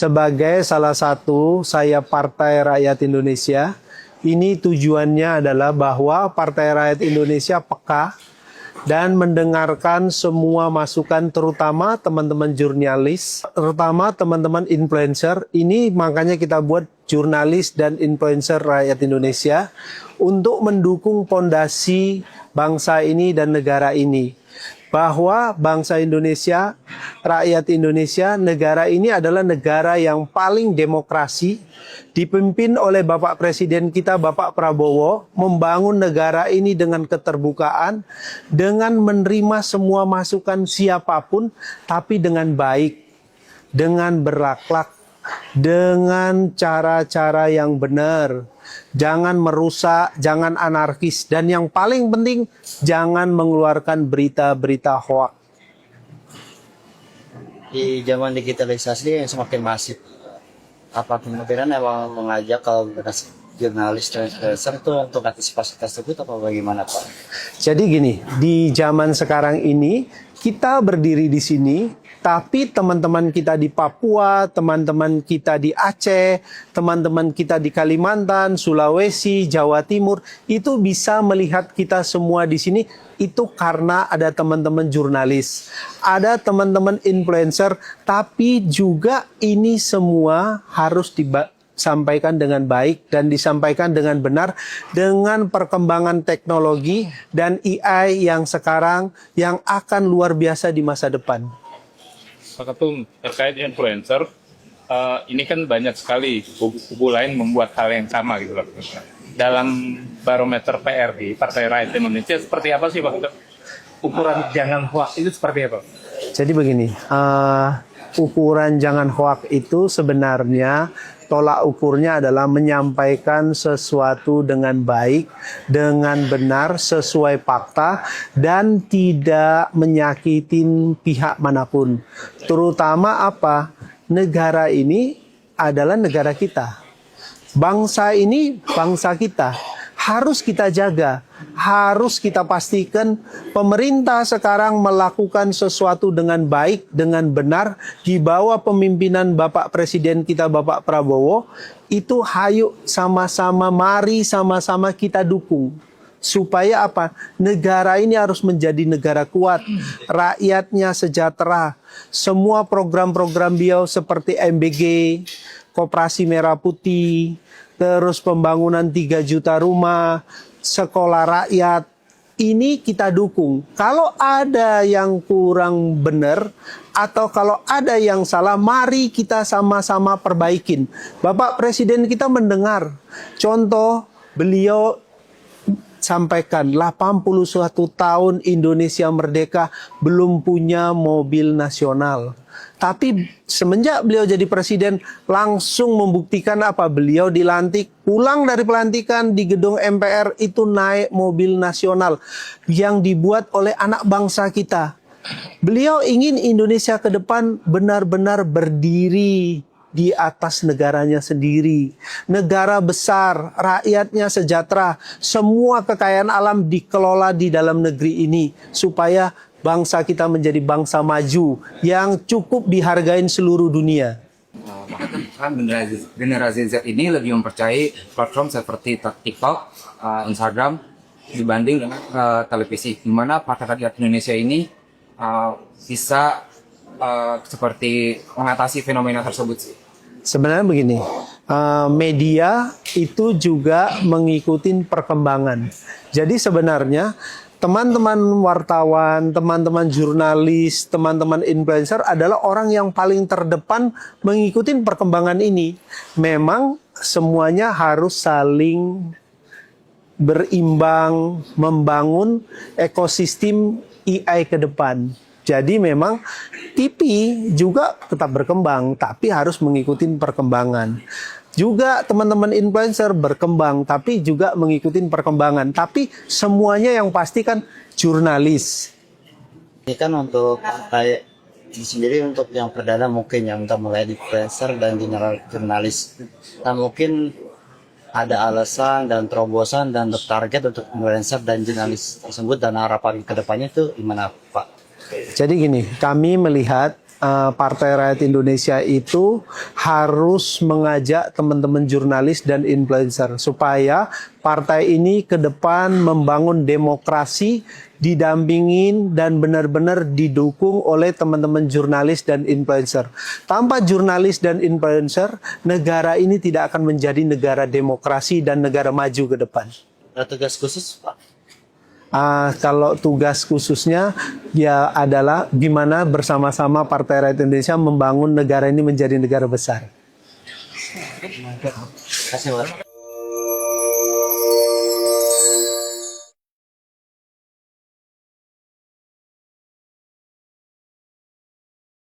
Sebagai salah satu saya Partai Rakyat Indonesia, ini tujuannya adalah bahwa Partai Rakyat Indonesia peka dan mendengarkan semua masukan, terutama teman-teman jurnalis, terutama teman-teman influencer. Ini makanya kita buat jurnalis dan influencer rakyat Indonesia untuk mendukung pondasi bangsa ini dan negara ini. Bahwa bangsa Indonesia, rakyat Indonesia, negara ini adalah negara yang paling demokrasi, dipimpin oleh Bapak Presiden kita, Bapak Prabowo, membangun negara ini dengan keterbukaan, dengan menerima semua masukan siapapun, tapi dengan baik, dengan berakhlak, dengan cara-cara yang benar. Jangan merusak, jangan anarkis, dan yang paling penting, jangan mengeluarkan berita-berita hoak. Di zaman digitalisasi yang semakin masif, apa kemungkinan emang mengajak kalau jurnalis dan influencer itu untuk antisipasi tersebut apa bagaimana Pak? Jadi gini, di zaman sekarang ini kita berdiri di sini, tapi teman-teman kita di Papua, teman-teman kita di Aceh, teman-teman kita di Kalimantan, Sulawesi, Jawa Timur, itu bisa melihat kita semua di sini, itu karena ada teman-teman jurnalis, ada teman-teman influencer, tapi juga ini semua harus disampaikan dengan baik dan disampaikan dengan benar dengan perkembangan teknologi dan AI yang sekarang yang akan luar biasa di masa depan. Pak Ketum, terkait influencer, ini kan banyak sekali kubu lain membuat hal yang sama gitu loh. Dalam barometer PRI, Partai Rakyat Indonesia, seperti apa sih Pak Ketum? Ukuran jangan hoax itu seperti apa? Jadi begini, ukuran jangan hoax itu sebenarnya tolak ukurnya adalah menyampaikan sesuatu dengan baik, dengan benar, sesuai fakta, dan tidak menyakitin pihak manapun. Terutama apa? Negara ini adalah negara kita. Bangsa ini bangsa kita. Harus kita jaga, harus kita pastikan pemerintah sekarang melakukan sesuatu dengan baik, dengan benar, di bawah pemimpinan Bapak Presiden kita, Bapak Prabowo, itu hayu sama-sama, mari sama-sama kita dukung. Supaya apa? Negara ini harus menjadi negara kuat, rakyatnya sejahtera. Semua program-program beliau seperti MBG, Koperasi Merah Putih, terus pembangunan 3 juta rumah, sekolah rakyat, ini kita dukung. Kalau ada yang kurang benar, atau kalau ada yang salah, mari kita sama-sama perbaikin. Bapak Presiden kita mendengar, contoh beliau sampaikan 81 tahun Indonesia merdeka belum punya mobil nasional. Tapi semenjak beliau jadi presiden langsung membuktikan apa? Beliau dilantik, pulang dari pelantikan di gedung MPR itu naik mobil nasional yang dibuat oleh anak bangsa kita. Beliau ingin Indonesia ke depan benar-benar berdiri di atas negaranya sendiri. Negara besar, rakyatnya sejahtera, semua kekayaan alam dikelola di dalam negeri ini supaya bangsa kita menjadi bangsa maju yang cukup dihargain seluruh dunia. Kan generasi Z ini lebih mempercayai platform seperti TikTok, Instagram dibanding dengan televisi. Di mana Partai Rakyat Indonesia ini bisa seperti mengatasi fenomena tersebut sih. Sebenarnya begini, media itu juga mengikuti perkembangan. Jadi sebenarnya teman-teman wartawan, teman-teman jurnalis, teman-teman influencer adalah orang yang paling terdepan mengikuti perkembangan ini. Memang semuanya harus saling berimbang, membangun ekosistem AI ke depan. Jadi memang TV juga tetap berkembang, tapi harus mengikuti perkembangan. Juga teman-teman influencer berkembang, tapi juga mengikuti perkembangan. Tapi semuanya yang pasti kan jurnalis. Ini kan untuk partai sendiri, untuk yang perdana mungkin yang kita mulai influencer dan jurnalis. Nah mungkin ada alasan dan terobosan dan target untuk influencer dan jurnalis tersebut dan harapan kedepannya itu gimana Pak? Jadi gini, kami melihat Partai Rakyat Indonesia itu harus mengajak teman-teman jurnalis dan influencer supaya partai ini ke depan membangun demokrasi, didampingin dan benar-benar didukung oleh teman-teman jurnalis dan influencer. Tanpa jurnalis dan influencer, negara ini tidak akan menjadi negara demokrasi dan negara maju ke depan. Ada tugas khusus, Pak? Kalau tugas khususnya ya adalah gimana bersama-sama Partai Rakyat Indonesia membangun negara ini menjadi negara besar. Terima kasih, Pak.